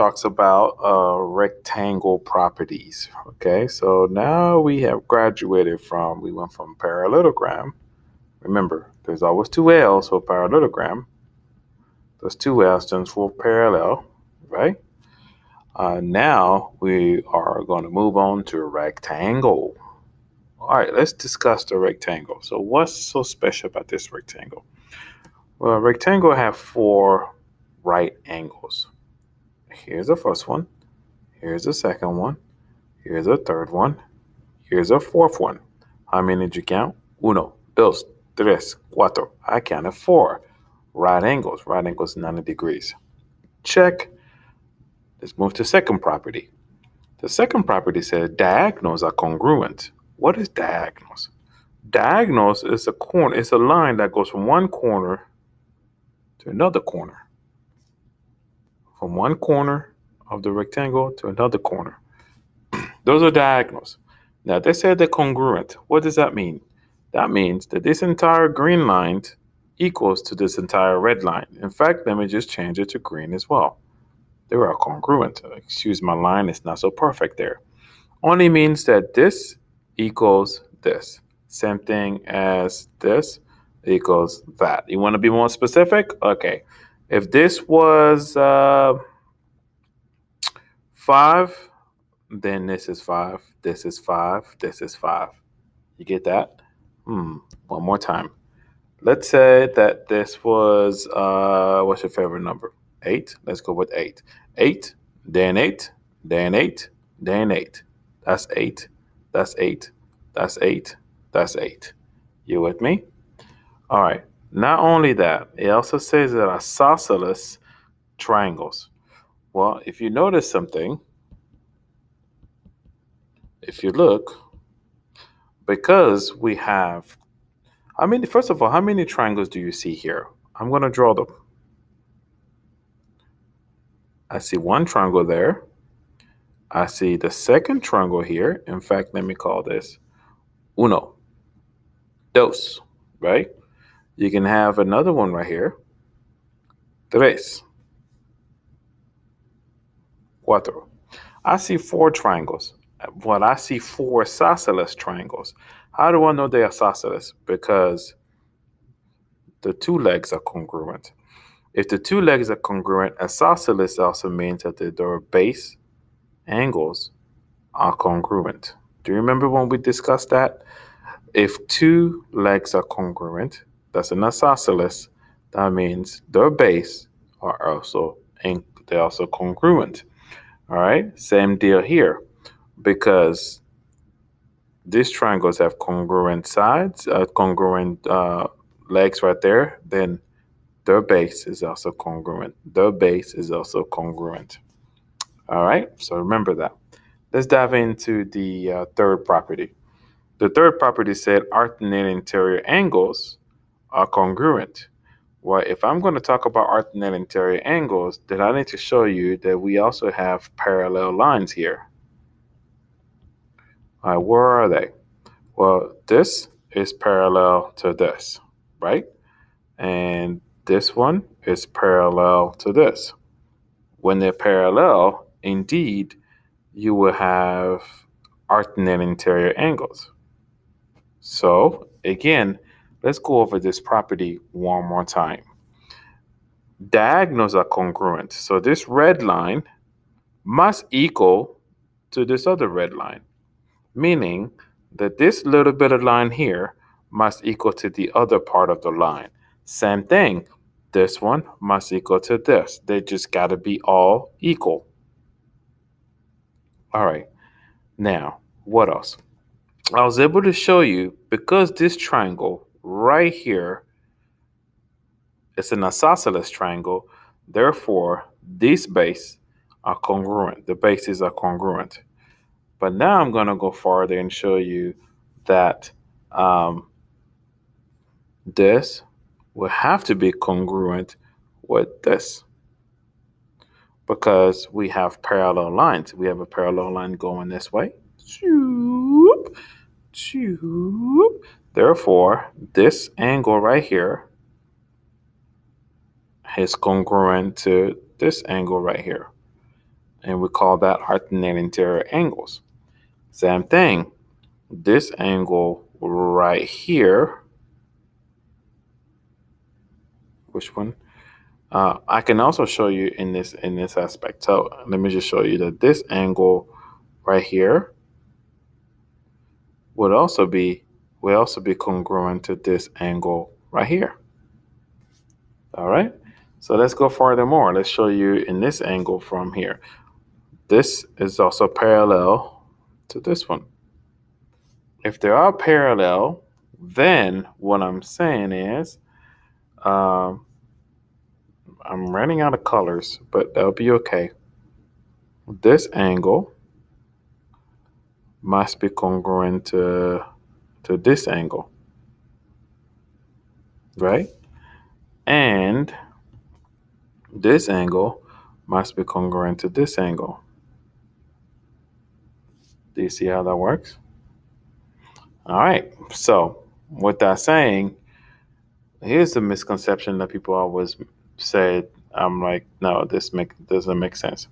talks about rectangle properties. Okay, so now we have graduated from, we went from parallelogram. Remember, there's always two L's for parallelogram. Those two L's stands for parallel, right? Now we are going to move on to rectangle. All right, let's discuss the rectangle. So what's so special about this rectangle? Well, a rectangle have four right angles. Here's the first one. Here's the second one. Here's a third one. Here's a fourth one. How many did you count? Uno, dos, tres, cuatro. I counted four. Right angles. Right angles 90 degrees. Check. Let's move to second property. The second property says diagonals are congruent. What is diagonals? Diagonals is a corner. It's a line that goes from one corner to another corner. From one corner of the rectangle to another corner. Those are diagonals. Now, they said they're congruent. What does that mean? That means that this entire green line equals to this entire red line. In fact, let me just change it to green as well. They are congruent. Excuse my line, it's not so perfect there. Only means that this equals this. Same thing as this equals that. You want to be more specific? Okay. If this was 5, then this is 5, this is 5, this is 5. You get that? One more time. Let's say that this was, what's your favorite number? 8. Let's go with 8. 8, then 8, then 8, then 8. That's 8. That's 8. That's 8. That's 8. You with me? All right. Not only that, it also says that isosceles triangles. Well, if you notice something, if you look, because we have, first of all, how many triangles do you see here? I'm going to draw them. I see one triangle there. I see the second triangle here. In fact, let me call this uno, dos, right? You can have another one right here. Tres, cuatro. I see 4 triangles. Well, I see 4 isosceles triangles. How do I know they are isosceles? Because the 2 legs are congruent. If the 2 legs are congruent, isosceles also means that their base angles are congruent. Do you remember when we discussed that? If 2 legs are congruent, that's an isosceles. That means their base are also they're also congruent. All right, same deal here, because these triangles have congruent sides, congruent legs right there. Then their base is also congruent. Their base is also congruent. All right, so remember that. Let's dive into the third property. The third property said Artenia interior angles are congruent. Well, if I'm going to talk about Artenia interior angles, then I need to show you that we also have parallel lines here. All right, where are they? Well, this is parallel to this, right? And this one is parallel to this. When they're parallel, indeed, you will have Artenia interior angles. So again, let's go over this property one more time. Diagonals are congruent. So this red line must equal to this other red line, meaning that this little bit of line here must equal to the other part of the line. Same thing, this one must equal to this. They just got to be all equal. All right, now what else? I was able to show you, because this triangle right here is an isosceles triangle, therefore these bases are congruent. The bases are congruent. But now I'm going to go farther and show you that this will have to be congruent with this, because we have parallel lines. We have a parallel line going this way. Therefore, this angle right here is congruent to this angle right here. And we call that Artenia interior angles. Same thing. This angle right here, which one? I can also show you in this aspect. So let me just show you that this angle right here would also be congruent to this angle right here. All right. So let's go furthermore. Let's show you in this angle from here. This is also parallel to this one. If they are parallel, then what I'm saying is, I'm running out of colors, but that'll be okay. This angle must be congruent to this angle, right? And this angle must be congruent to this angle. Do you see how that works? All right. So with that saying, here's the misconception that people always say. I'm like, no, doesn't make sense.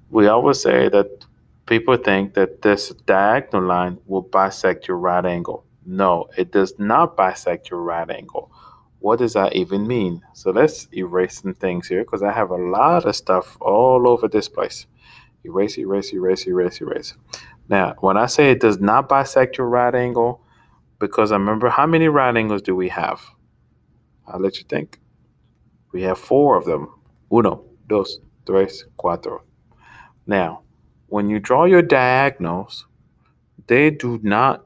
We always say that people think that this diagonal line will bisect your right angle. No, it does not bisect your right angle. What does that even mean? So let's erase some things here because I have a lot of stuff all over this place. Erase, erase, erase, erase, erase. Now, when I say it does not bisect your right angle, because I remember how many right angles do we have? I'll let you think. We have 4 of them. Uno, dos, tres, cuatro. Now, when you draw your diagonals, they do not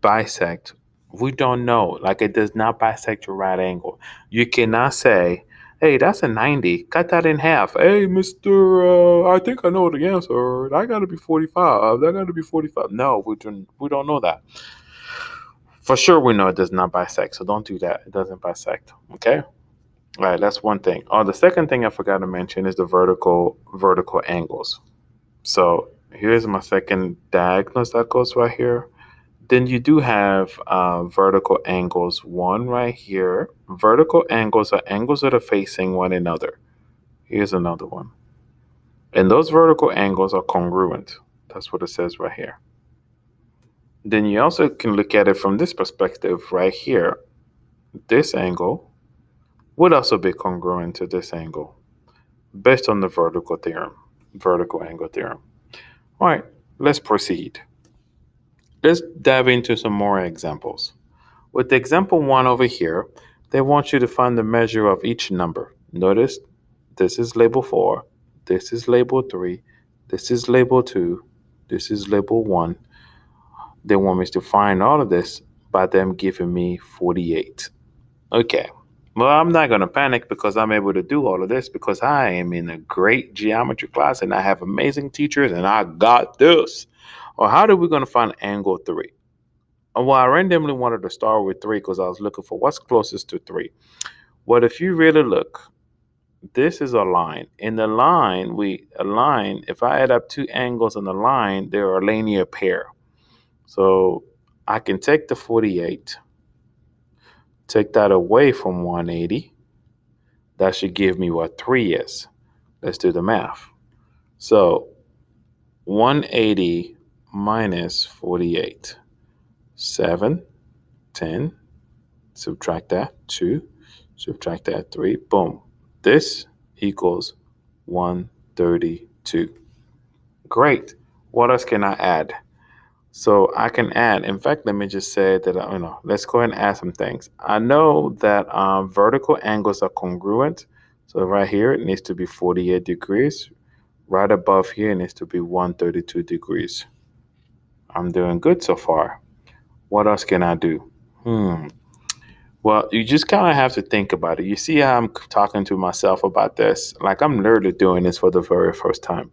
bisect. We don't know. Like it does not bisect your right angle. You cannot say, hey, that's a 90. Cut that in half. Hey, Mr. I think I know the answer. That got to be 45. That got to be 45. No, we don't know that. For sure, we know it does not bisect. So don't do that. It doesn't bisect. Okay? All right, that's one thing. Oh, the second thing I forgot to mention is the vertical angles. So here's my second diagonal that goes right here. Then you do have vertical angles. One right here. Vertical angles are angles that are facing one another. Here's another one. And those vertical angles are congruent. That's what it says right here. Then you also can look at it from this perspective right here. This angle would also be congruent to this angle based on the vertical angle theorem. All right, let's proceed. Let's dive into some more examples. With example 1 over here, they want you to find the measure of each number. Notice this is label 4, this is label 3, this is label 2, this is label 1. They want me to find all of this by them giving me 48. Okay. Well, I'm not going to panic because I'm able to do all of this because I am in a great geometry class and I have amazing teachers and I got this. Or how are we going to find angle 3? Well, I randomly wanted to start with 3 because I was looking for what's closest to 3. Well, if you really look, this is a line. In the line, if I add up 2 angles in the line, they're a linear pair. So I can take the 48, take that away from 180. That should give me what 3 is. Let's do the math. So 180 minus 48. 7, 10, subtract that 2, subtract that 3. Boom. This equals 132. Great. What else can I add? So I can add, in fact, let me just say that, let's go ahead and add some things. I know that vertical angles are congruent. So right here, it needs to be 48 degrees. Right above here, it needs to be 132 degrees. I'm doing good so far. What else can I do? Well, you just kind of have to think about it. You see how I'm talking to myself about this? Like I'm literally doing this for the very first time.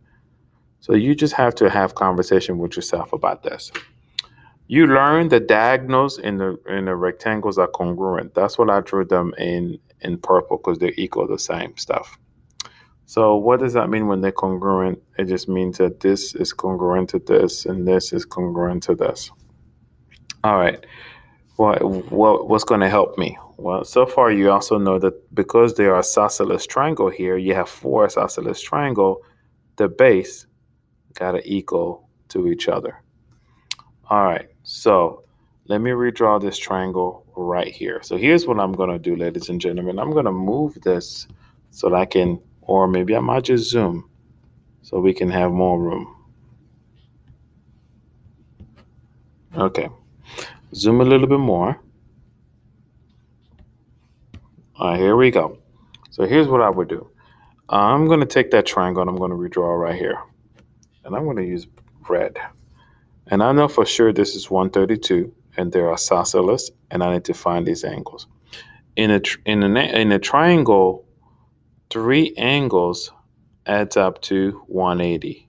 So you just have to have conversation with yourself about this. You learn the diagonals in the rectangles are congruent. That's what I drew them in purple because they equal the same stuff. So what does that mean when they're congruent? It just means that this is congruent to this and this is congruent to this. All right. What's going to help me? Well, so far you also know that because there are isosceles triangle here, you have 4 isosceles triangle. The base got to equal to each other. All right, so let me redraw this triangle right here. So here's what I'm going to do, ladies and gentlemen. I'm going to move this so that I can, or maybe I might just zoom so we can have more room. Okay, zoom a little bit more. All right, here we go. So here's what I would do. I'm going to take that triangle and I'm going to redraw right here. And I'm going to use red. And I know for sure this is 132 and they're isosceles and I need to find these angles. In a triangle, 3 angles adds up to 180.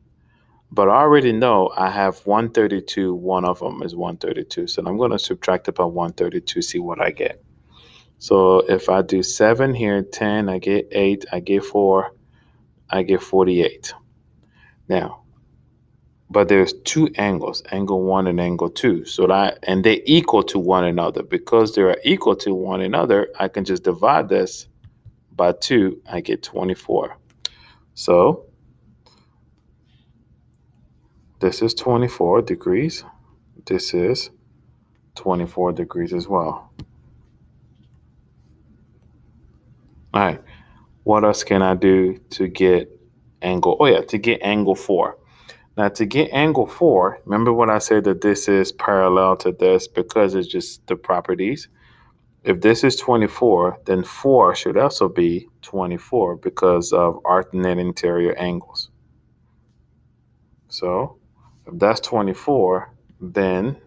But I already know I have 132, one of them is 132. So I'm going to subtract about 132, see what I get. So if I do 7 here, 10, I get 8, I get 4, I get 48. Now, but there's 2 angles, angle 1 and angle 2. And they equal to one another. Because they are equal to one another, I can just divide this by 2, I get 24. So this is 24 degrees. This is 24 degrees as well. All right. What else can I do to get angle? Oh, yeah, to get angle 4. Now, to get angle 4, remember when I said that this is parallel to this because it's just the properties? If this is 24, then 4 should also be 24 because of Artenia interior angles. So if that's 24, then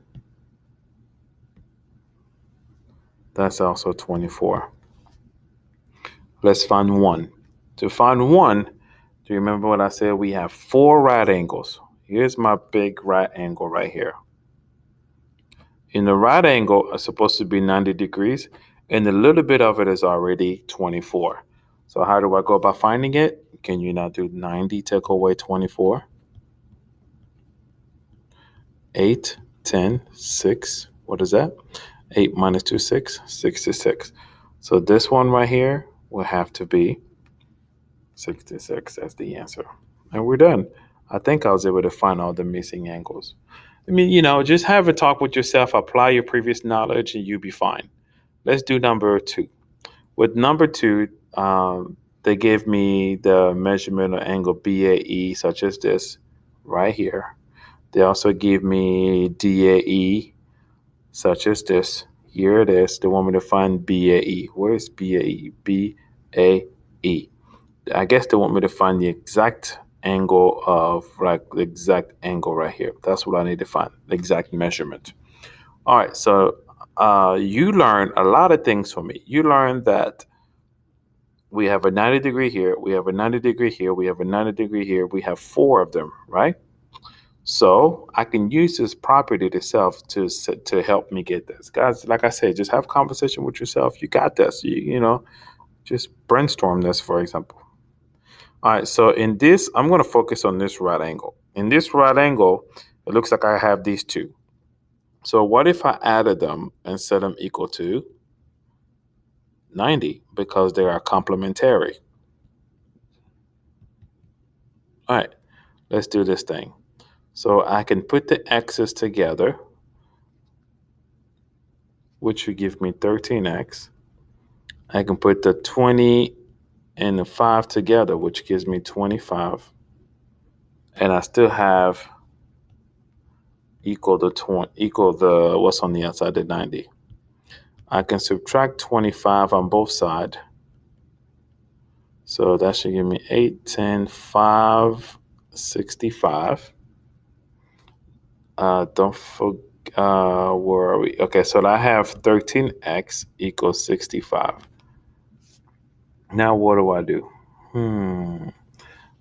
that's also 24. Let's find 1. To find 1, do you remember what I said? We have 4 right angles. Here's my big right angle right here. In the right angle, it's supposed to be 90 degrees, and a little bit of it is already 24. So how do I go about finding it? Can you now do 90 take away 24? 8, 10, 6. What is that? 8 minus 2, 6. 66. So this one right here will have to be 66 as the answer. And we're done. I think I was able to find all the missing angles. I mean, just have a talk with yourself, apply your previous knowledge, and you'll be fine. Let's do number 2. With number 2, they gave me the measurement of angle BAE, such as this right here. They also give me DAE, such as this. Here it is. They want me to find BAE. Where is BAE? BAE. I guess they want me to find the exact angle of, like, the exact angle right here. That's what I need to find, the exact measurement. All right, so you learn a lot of things from me. You learned that we have a 90 degree here, we have a 90 degree here, we have a 90 degree here, we have 4 of them, right? So I can use this property itself to help me get this. Guys, like I said, just have a conversation with yourself. You got this. Just brainstorm this, for example. All right, so in this, I'm going to focus on this right angle. In this right angle, it looks like I have these 2. So what if I added them and set them equal to 90 because they are complementary? All right, let's do this thing. So I can put the x's together, which would give me 13x. I can put the 20 and the 5 together, which gives me 25. And I still have equal the what's on the outside, the 90. I can subtract 25 on both sides. So that should give me 8, 10, 5, 65. Don't forget, where are we? Okay, so I have 13x equals 65. Now what do I do?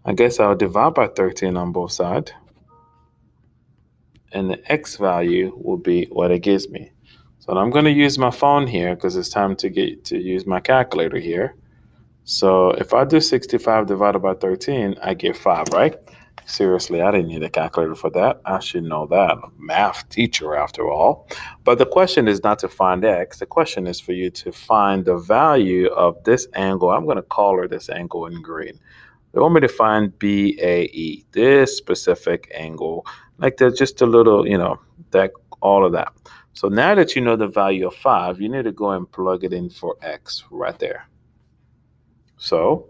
I guess I'll divide by 13 on both sides. And the x value will be what it gives me. So I'm going to use my phone here because it's time to use my calculator here. So if I do 65 divided by 13, I get 5, right? Seriously, I didn't need a calculator for that. I should know that. I'm a math teacher, after all. But the question is not to find x. The question is for you to find the value of this angle. I'm going to color this angle in green. They want me to find BAE, this specific angle, like there's just a little, that all of that. So now that you know the value of 5, you need to go and plug it in for x right there. So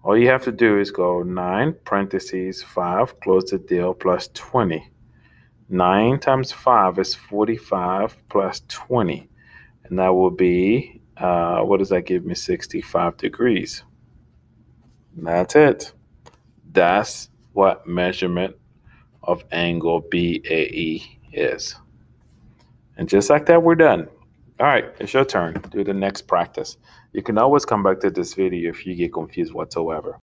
all you have to do is go 9 parentheses 5, close the deal, plus 20. 9 times 5 is 45 plus 20. And that will be, what does that give me? 65 degrees. And that's it. That's what measurement of angle BAE is. And just like that, we're done. All right, it's your turn. Do the next practice. You can always come back to this video if you get confused whatsoever.